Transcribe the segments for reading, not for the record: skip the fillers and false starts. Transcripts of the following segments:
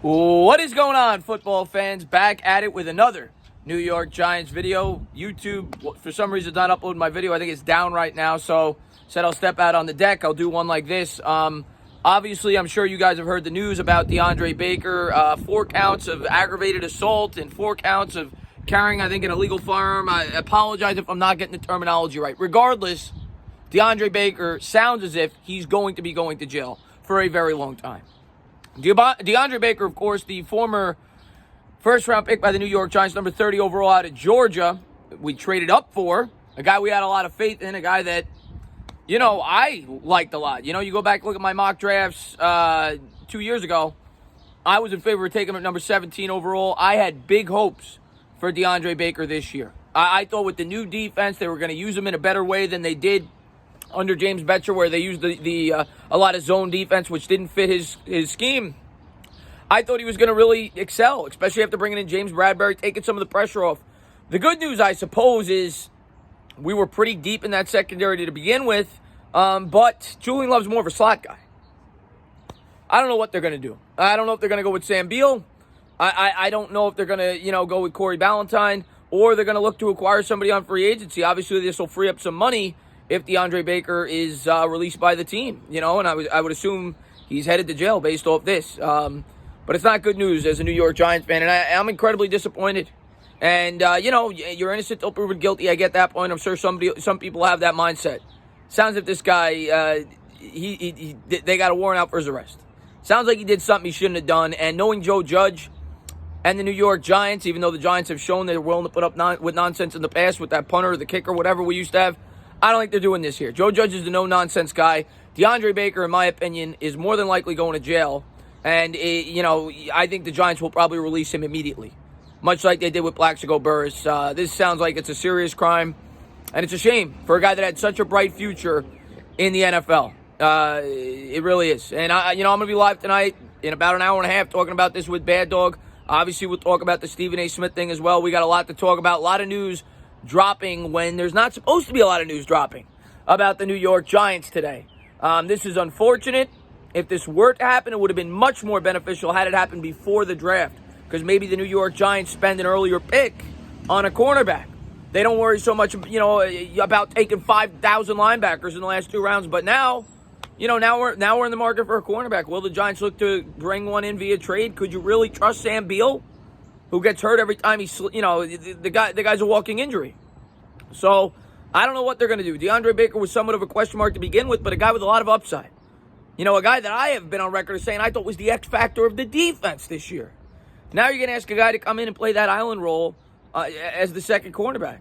What is going on, football fans? Back at it with another New York Giants video. YouTube, for some reason, not uploading my video. I think it's down right now, so said I'll step out on the deck. I'll do one like this. Obviously, I'm sure you guys have heard the news about DeAndre Baker. 4 counts of aggravated assault and 4 counts of carrying, I think, an illegal firearm. I apologize if I'm not getting the terminology right. Regardless, DeAndre Baker sounds as if he's going to be going to jail for a very long time. DeAndre Baker, of course, the former first-round pick by the New York Giants, number 30 overall out of Georgia. We traded up for a guy we had a lot of faith in, a guy that, I liked a lot. You go back, look at my mock drafts 2 years ago. I was in favor of taking him at number 17 overall. I had big hopes for DeAndre Baker this year. I thought with the new defense, they were going to use him in a better way than they did under James Betcher, where they used a lot of zone defense, which didn't fit his scheme. I thought he was going to really excel, especially after bringing in James Bradberry, taking some of the pressure off. The good news, I suppose, is we were pretty deep in that secondary to begin with, but Julian Love's more of a slot guy. I don't know what they're going to do. I don't know if they're going to go with Sam Beal. I don't know if they're going to go with Corey Ballantyne, or they're going to look to acquire somebody on free agency. Obviously, this will free up some money if DeAndre Baker is released by the team, and I would assume he's headed to jail based off this. But it's not good news as a New York Giants fan, and I'm incredibly disappointed. And, you're innocent till proven guilty. I get that point. I'm sure some people have that mindset. Sounds like this guy, they got a warrant out for his arrest. Sounds like he did something he shouldn't have done. And knowing Joe Judge and the New York Giants, even though the Giants have shown they're willing to put up with nonsense in the past with that punter or the kicker, whatever we used to have, I don't think they're doing this here. Joe Judge is the no-nonsense guy. DeAndre Baker, in my opinion, is more than likely going to jail. And, I think the Giants will probably release him immediately, much like they did with Plaxico Burress. This sounds like it's a serious crime, and it's a shame for a guy that had such a bright future in the NFL. It really is. And, I'm going to be live tonight in about an hour and a half talking about this with Bad Dog. Obviously, we'll talk about the Stephen A. Smith thing as well. We got a lot to talk about, a lot of news dropping when there's not supposed to be a lot of news dropping about the New York Giants today. This is unfortunate. If this were to happen, it would have been much more beneficial had it happened before the draft, because maybe the New York Giants spend an earlier pick on a cornerback. They don't worry so much, about taking 5,000 linebackers in the last 2 rounds. But now, now we're in the market for a cornerback. Will the Giants look to bring one in via trade? Could you really trust Sam Beal, who gets hurt every time the guy's a walking injury? So I don't know what they're going to do. DeAndre Baker was somewhat of a question mark to begin with, but a guy with a lot of upside. A guy that I have been on record as saying I thought was the X factor of the defense this year. Now you're going to ask a guy to come in and play that island role as the second cornerback.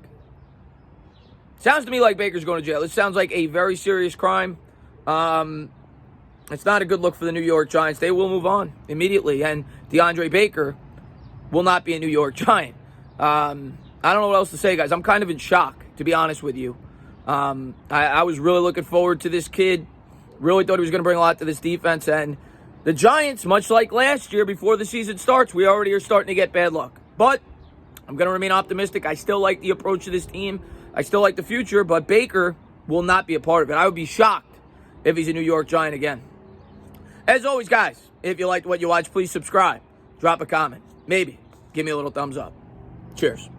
Sounds to me like Baker's going to jail. It sounds like a very serious crime. It's not a good look for the New York Giants. They will move on immediately, and DeAndre Baker will not be a New York Giant. I don't know what else to say, guys. I'm kind of in shock, to be honest with you. I was really looking forward to this kid. Really thought he was going to bring a lot to this defense. And the Giants, much like last year before the season starts, we already are starting to get bad luck. But I'm going to remain optimistic. I still like the approach of this team. I still like the future. But Baker will not be a part of it. I would be shocked if he's a New York Giant again. As always, guys, if you liked what you watched, please subscribe. Drop a comment. Maybe give me a little thumbs up. Cheers.